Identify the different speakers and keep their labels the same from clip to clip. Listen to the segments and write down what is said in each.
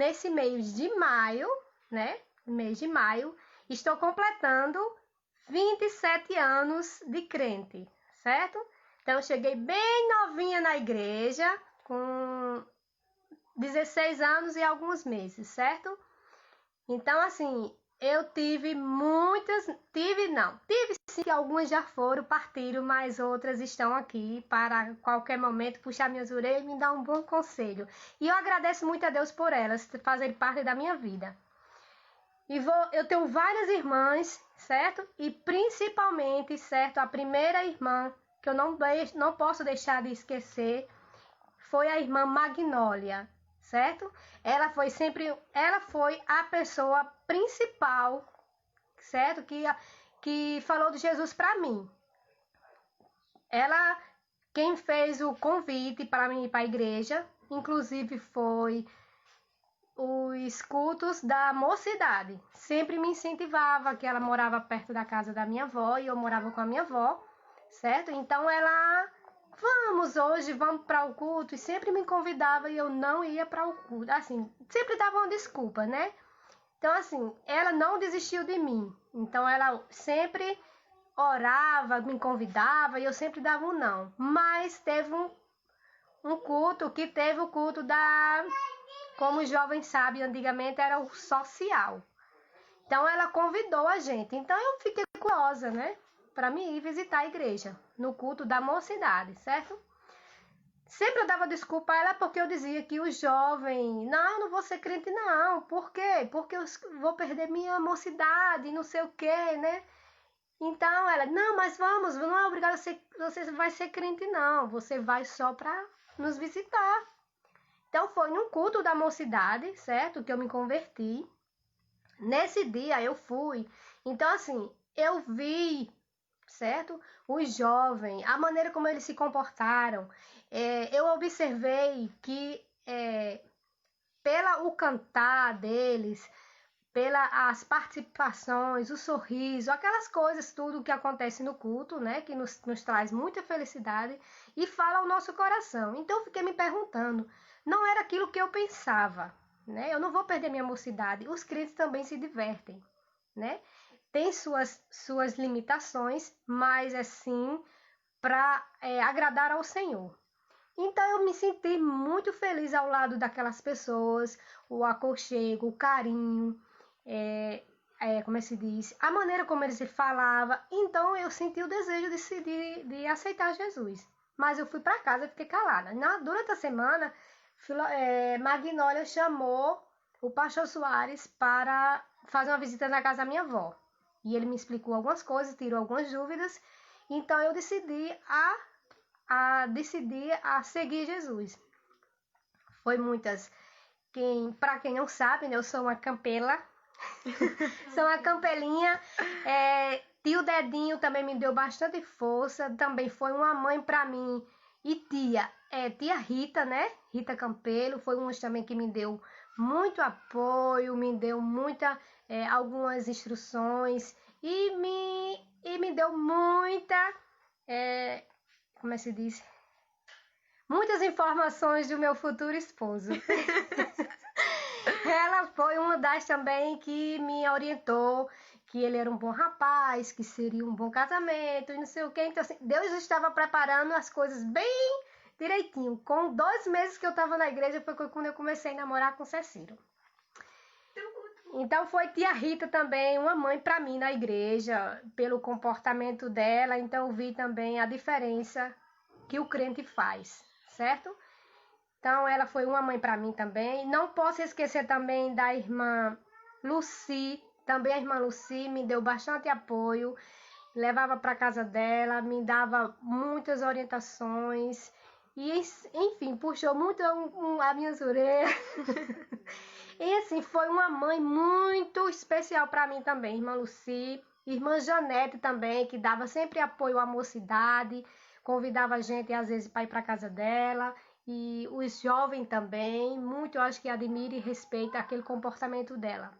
Speaker 1: nesse mês de maio, né? Mês de maio, estou completando 27 anos de crente, certo? Então, eu cheguei bem novinha na igreja, com 16 anos e alguns meses, certo? Então, assim, eu tive sim, que algumas já partiram, mas outras estão aqui para qualquer momento puxar minhas orelhas e me dar um bom conselho. E eu agradeço muito a Deus por elas fazerem parte da minha vida. Eu tenho várias irmãs, certo? E principalmente, certo, a primeira irmã que eu não posso deixar de esquecer foi a irmã Magnólia, certo? Ela foi a pessoa principal, certo? Que falou de Jesus para mim. Quem fez o convite para mim ir para a igreja, inclusive foi os cultos da mocidade. Sempre me incentivava, que ela morava perto da casa da minha avó e eu morava com a minha avó, certo? Então vamos para o culto, e sempre me convidava e eu não ia para o culto. Assim, sempre dava uma desculpa, né? Então, assim, ela não desistiu de mim. Então, ela sempre orava, me convidava e eu sempre dava um não. Mas teve um culto que teve o culto como os jovens sabem, antigamente era o social. Então, ela convidou a gente. Então, eu fiquei curiosa, né? Para mim ir visitar a igreja, no culto da mocidade, certo? Sempre eu dava desculpa a ela porque eu dizia que o jovem, não vou ser crente não. Por quê? Porque eu vou perder minha mocidade, não sei o quê, né? Então ela, não, mas vamos, não é obrigado você vai ser crente não, você vai só para nos visitar. Então foi num culto da mocidade, certo? Que eu me converti. Nesse dia eu fui. Então assim, eu vi, certo? Os jovens, a maneira como eles se comportaram. Eu observei que pela o cantar deles, as participações, o sorriso, aquelas coisas, tudo que acontece no culto, né? Que nos traz muita felicidade e fala ao nosso coração. Então eu fiquei me perguntando, não era aquilo que eu pensava, né? Eu não vou perder minha mocidade. Os crentes também se divertem, né? Tem suas limitações, mas é sim para agradar ao Senhor. Então eu me senti muito feliz ao lado daquelas pessoas, o aconchego, o carinho, como se diz, a maneira como eles se falavam. Então eu senti o desejo de aceitar Jesus. Mas eu fui para casa e fiquei calada. Durante a semana, Magnólia chamou o pastor Soares para fazer uma visita na casa da minha avó. E ele me explicou algumas coisas, tirou algumas dúvidas. Então eu decidi a seguir Jesus. Foi muitas. Para quem não sabe, né, eu sou uma campela. Sou uma campelinha. Tio Dedinho também me deu bastante força. Também foi uma mãe para mim. E tia Rita, né? Rita Campelo. Foi uma também que me deu muito apoio, me deu algumas instruções. E me deu muita... como se diz? Muitas informações do meu futuro esposo. Ela foi uma das também que me orientou, que ele era um bom rapaz, que seria um bom casamento e não sei o que. Então, assim, Deus estava preparando as coisas bem direitinho. Com 2 meses que eu estava na igreja, foi quando eu comecei a namorar com Cecílio. Então foi tia Rita também, uma mãe para mim na igreja, pelo comportamento dela. Então eu vi também a diferença que o crente faz, certo? Então ela foi uma mãe para mim também. Não posso esquecer também da irmã Lucy. Também a irmã Lucy me deu bastante apoio. Levava para casa dela, me dava muitas orientações. E enfim, puxou muito as minhas orelhas. E assim, foi uma mãe muito especial para mim também, irmã Lucy. Irmã Janete também, que dava sempre apoio à mocidade. Convidava a gente às vezes para ir para casa dela. E os jovens também, muito eu acho que admira e respeita aquele comportamento dela.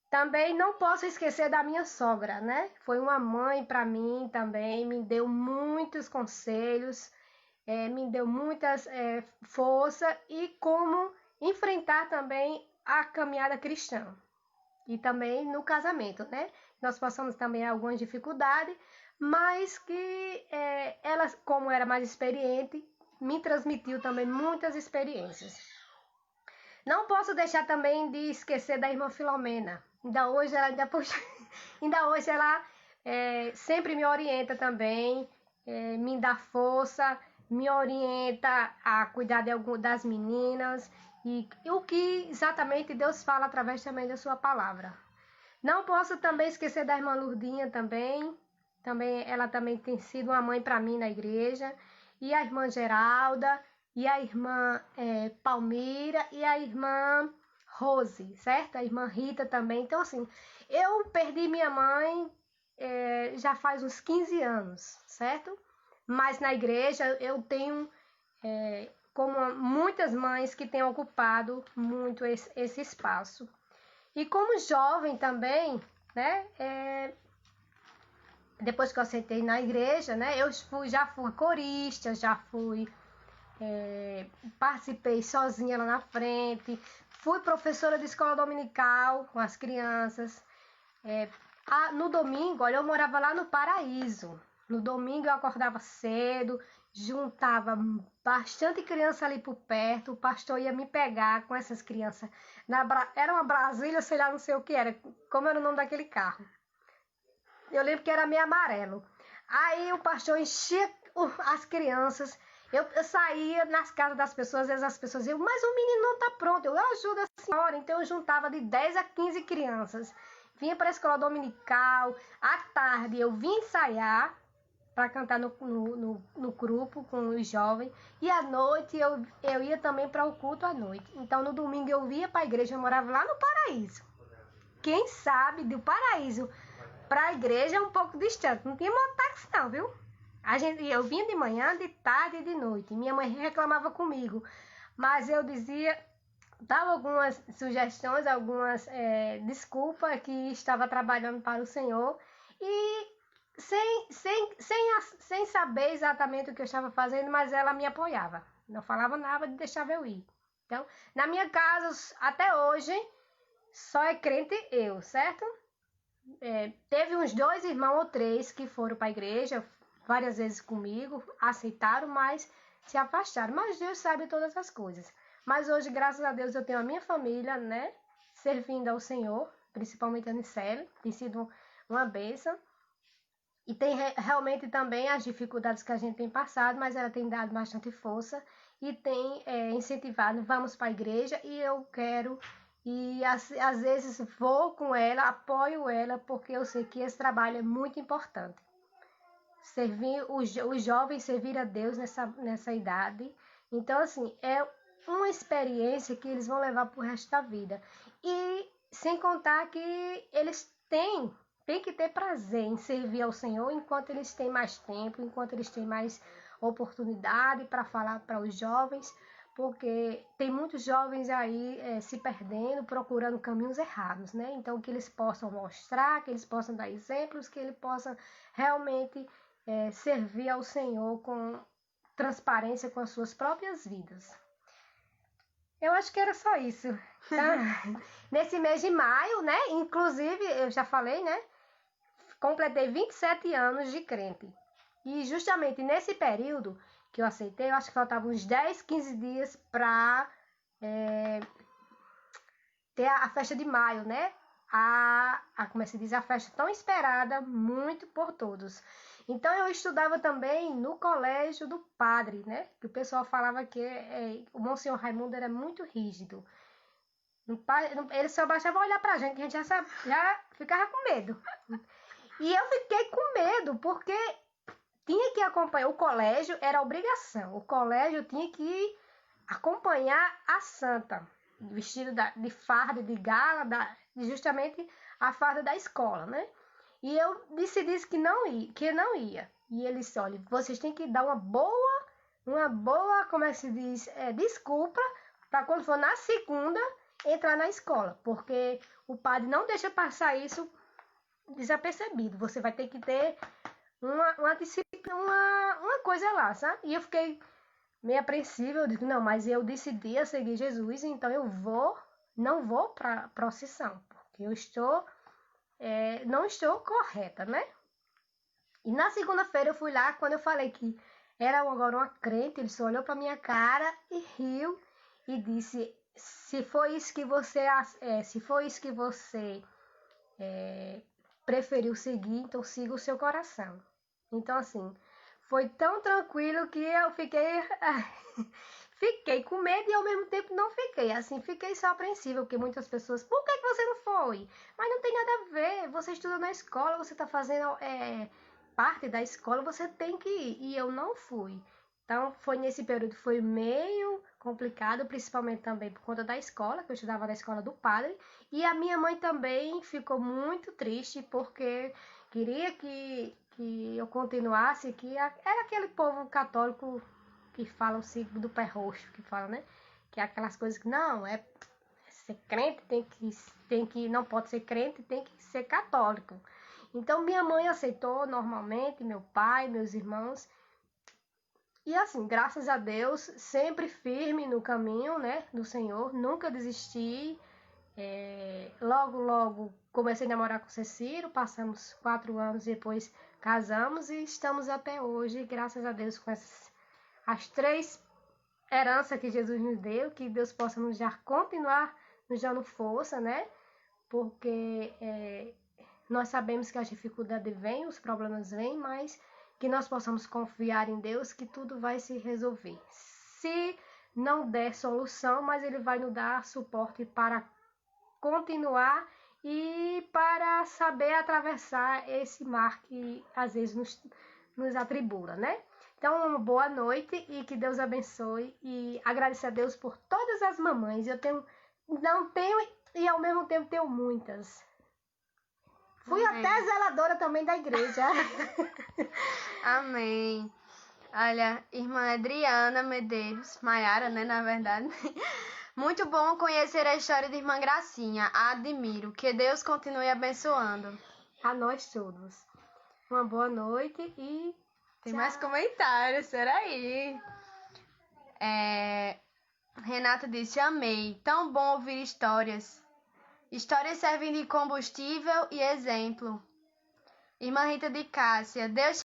Speaker 1: Também não posso esquecer da minha sogra, né? Foi uma mãe para mim também, me deu muitos conselhos, me deu muitas força. E como enfrentar também a caminhada cristã. E também no casamento, né? Nós passamos também algumas dificuldades, mas que ela, como era mais experiente, me transmitiu também muitas experiências. Não posso deixar também de esquecer da irmã Filomena. Ainda hoje ela sempre me orienta também, me dá força, me orienta a cuidar das meninas e o que exatamente Deus fala através também da sua palavra. Não posso também esquecer da irmã Lurdinha também. Ela também tem sido uma mãe para mim na igreja. E a irmã Geralda, e a irmã Palmira, e a irmã Rose, certo? A irmã Rita também. Então, assim, eu perdi minha mãe já faz uns 15 anos, certo? Mas na igreja eu tenho, como muitas mães que têm ocupado muito esse espaço. E como jovem também, né? Depois que eu aceitei na igreja, né? Eu já fui corista, já fui... participei sozinha lá na frente, fui professora de escola dominical com as crianças. No domingo, olha, eu morava lá no Paraíso. No domingo eu acordava cedo, juntava bastante criança ali por perto, o pastor ia me pegar com essas crianças. Era uma Brasília, sei lá, não sei o que era, como era o nome daquele carro. Eu lembro que era meio amarelo. Aí o pastor enchia as crianças. Eu saía nas casas das pessoas, às vezes as pessoas diziam, mas o menino não está pronto, eu ajudo a senhora. Então eu juntava de 10 a 15 crianças. Vinha para a escola dominical, à tarde eu vinha ensaiar para cantar no grupo com os jovens. E à noite eu ia também para o culto à noite. Então no domingo eu ia para a igreja, eu morava lá no Paraíso. Quem sabe do Paraíso para a igreja é um pouco distante, não tinha mototáxi não, viu? Eu vinha de manhã, de tarde e de noite. Minha mãe reclamava comigo, mas eu dizia, dava algumas sugestões, algumas desculpas que estava trabalhando para o Senhor e sem saber exatamente o que eu estava fazendo, mas ela me apoiava. Não falava nada, deixava eu ir. Então, na minha casa, até hoje, só é crente eu, certo? Teve uns 2 irmãos ou 3 que foram para a igreja várias vezes comigo, aceitaram, mas se afastaram. Mas Deus sabe todas as coisas. Mas hoje, graças a Deus, eu tenho a minha família, né? Servindo ao Senhor, principalmente a Nicele, tem sido uma bênção. E tem realmente também as dificuldades que a gente tem passado, mas ela tem dado bastante força e tem incentivado, vamos para a igreja e eu quero... E às vezes vou com ela, apoio ela, porque eu sei que esse trabalho é muito importante. Servir os jovens, servir a Deus nessa idade. Então, assim, é uma experiência que eles vão levar para o resto da vida. E sem contar que eles têm que ter prazer em servir ao Senhor enquanto eles têm mais tempo, enquanto eles têm mais oportunidade para falar para os jovens, porque tem muitos jovens aí se perdendo, procurando caminhos errados, né? Então, que eles possam mostrar, que eles possam dar exemplos, que eles possam realmente servir ao Senhor com transparência com as suas próprias vidas. Eu acho que era só isso. Tá? Nesse mês de maio, né? Inclusive, eu já falei, né? Completei 27 anos de crente. E justamente nesse período que eu aceitei, eu acho que faltavam uns 10, 15 dias para ter a festa de maio, né? Como se diz, a festa tão esperada, muito por todos. Então eu estudava também no colégio do padre, né? Que o pessoal falava que o Monsenhor Raimundo era muito rígido. Ele só bastava olhar pra gente, que a gente já ficava com medo. E eu fiquei com medo, porque tinha que acompanhar. O colégio era obrigação. O colégio tinha que acompanhar a santa, vestido de farda, de gala, justamente a farda da escola, né? E eu decidi que não ia. E ele disse, olha, vocês têm que dar uma boa, como é que se diz, desculpa, para quando for na segunda, entrar na escola. Porque o padre não deixa passar isso desapercebido. Você vai ter que ter uma disciplina, uma coisa lá, sabe? E eu fiquei meio apreensiva. Eu digo, não, mas eu decidi a seguir Jesus, então eu não vou para procissão, porque eu não estou correta, né? E na segunda-feira eu fui lá, quando eu falei que era agora uma crente, ele só olhou para minha cara e riu e disse: se foi isso que você preferiu seguir, então siga o seu coração. Então, assim, foi tão tranquilo que eu fiquei com medo e ao mesmo tempo não fiquei. Assim, fiquei só apreensiva, porque muitas pessoas, por que você não foi? Mas não tem nada a ver, você estuda na escola, você está fazendo parte da escola, você tem que ir. E eu não fui. Então, foi nesse período, foi meio complicado, principalmente também por conta da escola, que eu estudava na escola do padre. E a minha mãe também ficou muito triste, porque queria que eu continuasse, era aquele povo católico que fala o signo do pé roxo, que fala, né? Que é aquelas coisas que, não, ser crente, não pode ser crente, tem que ser católico. Então, minha mãe aceitou normalmente, meu pai, meus irmãos. E assim, graças a Deus, sempre firme no caminho, né, do Senhor, nunca desisti. Logo comecei a namorar com o Cecílio, passamos 4 anos, depois casamos e estamos até hoje, graças a Deus, com as 3 heranças que Jesus nos deu, que Deus possa nos dar, continuar nos dando força, né? Porque nós sabemos que as dificuldades vêm, os problemas vêm, mas que nós possamos confiar em Deus que tudo vai se resolver. Se não der solução, mas Ele vai nos dar suporte para continuar e para saber atravessar esse mar que às vezes nos atribula, né? Então, uma boa noite e que Deus abençoe e agradecer a Deus por todas as mamães. Não tenho e ao mesmo tempo tenho muitas. Fui até zeladora também da igreja.
Speaker 2: Amém. Olha, irmã Adriana Medeiros, Maiara, né, na verdade. Muito bom conhecer a história de irmã Gracinha. A admiro. Que Deus continue abençoando.
Speaker 1: A nós todos. Uma boa noite e
Speaker 2: tem mais comentários, peraí. Renata disse, amei. Tão bom ouvir histórias. Histórias servem de combustível e exemplo. Irmã Rita de Cássia, Deus